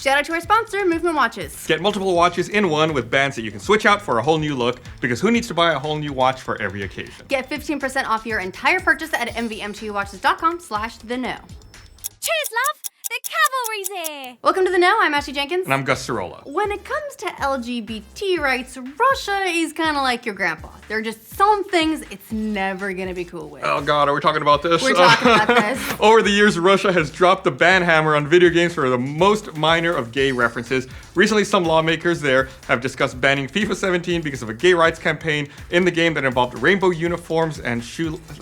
Shout out to our sponsor, Movement Watches. Get multiple watches in one with bands that you can switch out for a whole new look, because who needs to buy a whole new watch for every occasion? Get 15% off your entire purchase at mvmtwatches.com/theknow. Cheers, love! The cavalry's here! Welcome to The Know, I'm Ashley Jenkins. And I'm Gus Sorola. When it comes to LGBT rights, Russia is kind of like your grandpa. There are just some things it's never going to be cool with. Oh God, are we talking about this? We're talking about this. Over the years, Russia has dropped the ban hammer on video games for the most minor of gay references. Recently, some lawmakers there have discussed banning FIFA 17 because of a gay rights campaign in the game that involved rainbow uniforms and shoelaces.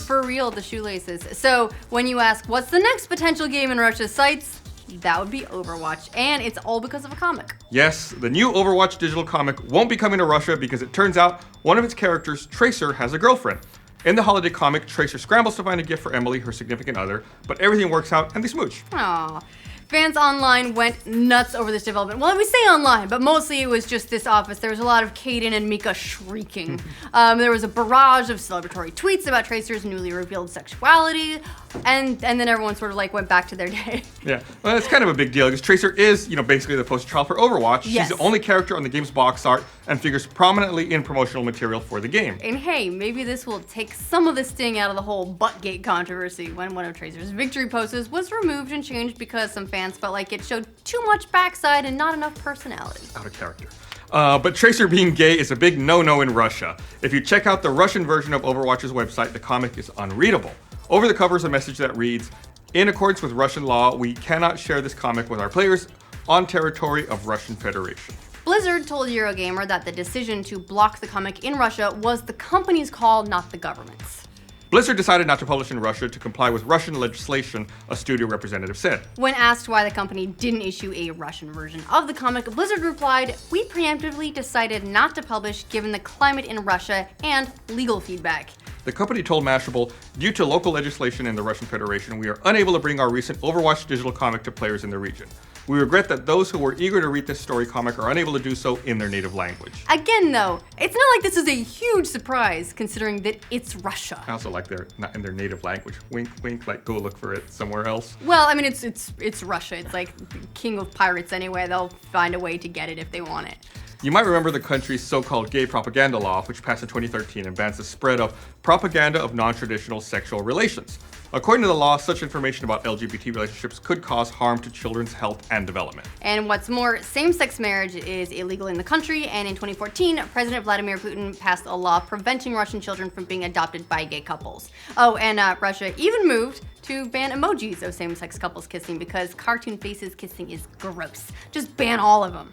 For real, the shoelaces. So when you ask, what's the next potential game in Russia's sights? That would be Overwatch, and it's all because of a comic. Yes, the new Overwatch digital comic won't be coming to Russia because it turns out one of its characters, Tracer, has a girlfriend. In the holiday comic, Tracer scrambles to find a gift for Emily, her significant other, but everything works out and they smooch. Aww. Fans online went nuts over this development. Well, we say online, but mostly it was just this office. There was a lot of Kaden and Mika shrieking. There was a barrage of celebratory tweets about Tracer's newly revealed sexuality, and then everyone sort of like went back to their day. Yeah, well, it's kind of a big deal because Tracer is, basically the poster child for Overwatch. Yes. She's the only character on the game's box art and figures prominently in promotional material for the game. And hey, maybe this will take some of the sting out of the whole Buttgate controversy when one of Tracer's victory poses was removed and changed because some fans felt like it showed too much backside and not enough personality. Out of character. But Tracer being gay is a big no-no in Russia. If you check out the Russian version of Overwatch's website, the comic is unreadable. Over the cover is a message that reads, "In accordance with Russian law, we cannot share this comic with our players on territory of Russian Federation." Blizzard told Eurogamer that the decision to block the comic in Russia was the company's call, not the government's. Blizzard decided not to publish in Russia to comply with Russian legislation, a studio representative said. When asked why the company didn't issue a Russian version of the comic, Blizzard replied, "We preemptively decided not to publish given the climate in Russia and legal feedback." The company told Mashable, "Due to local legislation in the Russian Federation, we are unable to bring our recent Overwatch digital comic to players in the region. We regret that those who were eager to read this story comic are unable to do so in their native language." Again, though, it's not like this is a huge surprise considering that it's Russia. I also like they're not in their native language. Wink, wink, like go look for it somewhere else. Well, I mean, it's Russia. It's like the king of pirates anyway. They'll find a way to get it if they want it. You might remember the country's so-called gay propaganda law, which passed in 2013 and bans the spread of propaganda of non-traditional sexual relations. According to the law, such information about LGBT relationships could cause harm to children's health and development. And what's more, same-sex marriage is illegal in the country, and in 2014, President Vladimir Putin passed a law preventing Russian children from being adopted by gay couples. Oh, and Russia even moved to ban emojis of same-sex couples kissing because cartoon faces kissing is gross. Just ban all of them.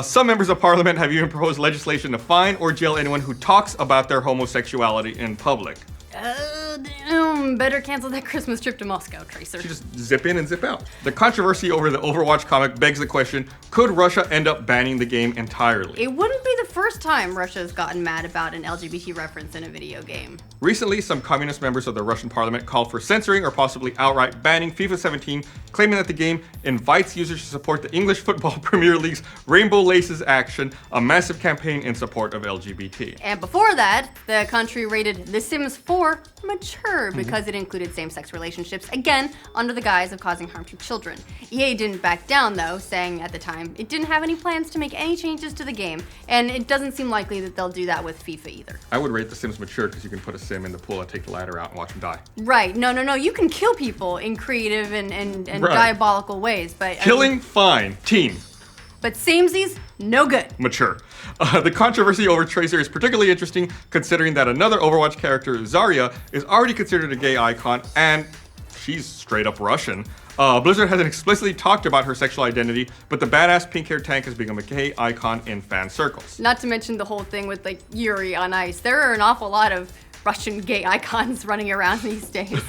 Some members of parliament have even proposed legislation to fine or jail anyone who talks about their homosexuality in public. Damn, better cancel that Christmas trip to Moscow, Tracer. You just zip in and zip out. The controversy over the Overwatch comic begs the question, could Russia end up banning the game entirely? It wouldn't be the first time Russia's gotten mad about an LGBT reference in a video game. Recently, some communist members of the Russian parliament called for censoring or possibly outright banning FIFA 17, claiming that the game invites users to support the English Football Premier League's Rainbow Laces action, a massive campaign in support of LGBT. And before that, the country rated The Sims 4 mature because it included same-sex relationships, again, under the guise of causing harm to children. EA didn't back down, though, saying at the time it didn't have any plans to make any changes to the game, and it doesn't seem likely that they'll do that with FIFA either. I would rate The Sims mature because you can put a sim in the pool and take the ladder out and watch him die. Right. No. You can kill people in creative and Right. diabolical ways, but... Killing, fine. Teen. But samesies, no good. Mature. The controversy over Tracer is particularly interesting considering that another Overwatch character, Zarya, is already considered a gay icon, and she's straight up Russian. Blizzard hasn't explicitly talked about her sexual identity, but the badass pink-haired tank has become a gay icon in fan circles. Not to mention the whole thing with like Yuri on Ice. There are an awful lot of Russian gay icons running around these days.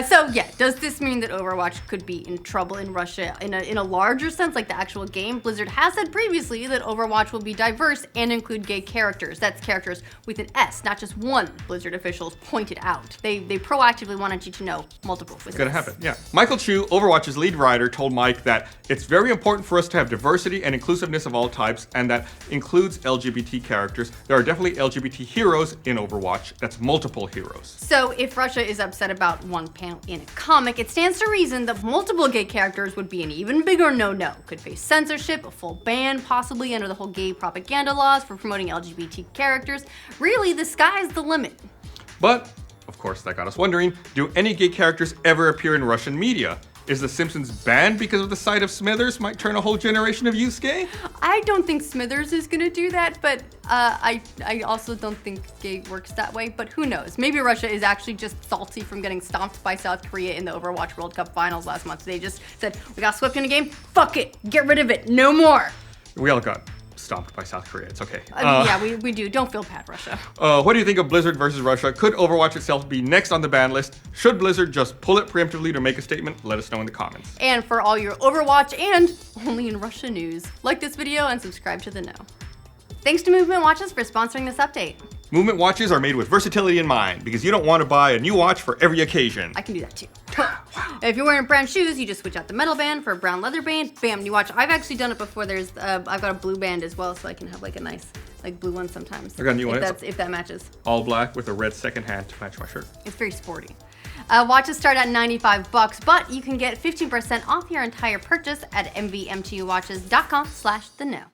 So yeah, does this mean that Overwatch could be in trouble in Russia in a larger sense, like the actual game? Blizzard has said previously that Overwatch will be diverse and include gay characters. That's characters with an S, not just one, Blizzard officials pointed out. They proactively wanted you to know multiple with It's gonna S. happen, yeah. Michael Chu, Overwatch's lead writer, told Mike that it's very important for us to have diversity and inclusiveness of all types, and that includes LGBT characters. There are definitely LGBT heroes in Overwatch. That's against multiple heroes. So if Russia is upset about one panel in a comic, it stands to reason that multiple gay characters would be an even bigger no-no. Could face censorship, a full ban, possibly under the whole gay propaganda laws for promoting LGBT characters. Really, the sky's the limit. But, of course, that got us wondering, do any gay characters ever appear in Russian media? Is The Simpsons banned because of the sight of Smithers might turn a whole generation of youths gay? I don't think Smithers is gonna do that, but I also don't think gay works that way, but who knows? Maybe Russia is actually just salty from getting stomped by South Korea in the Overwatch World Cup finals last month. They just said, we got swept in a game, fuck it, get rid of it, no more. We all got stomped by South Korea, it's okay. Yeah, we do, don't feel bad, Russia. What do you think of Blizzard versus Russia? Could Overwatch itself be next on the ban list? Should Blizzard just pull it preemptively to make a statement? Let us know in the comments. And for all your Overwatch and only in Russia news, like this video and subscribe to The Know. Thanks to Movement Watches for sponsoring this update. Movement watches are made with versatility in mind because you don't want to buy a new watch for every occasion. I can do that too. If you're wearing brown shoes, you just switch out the metal band for a brown leather band. Bam, new watch. I've actually done it before. There's, I've got a blue band as well, so I can have like a nice, like blue one sometimes. I got a new one. If that matches. All black with a red second hand to match my shirt. It's very sporty. Watches start at $95, but you can get 15% off your entire purchase at mvmtwatches.com/theknow.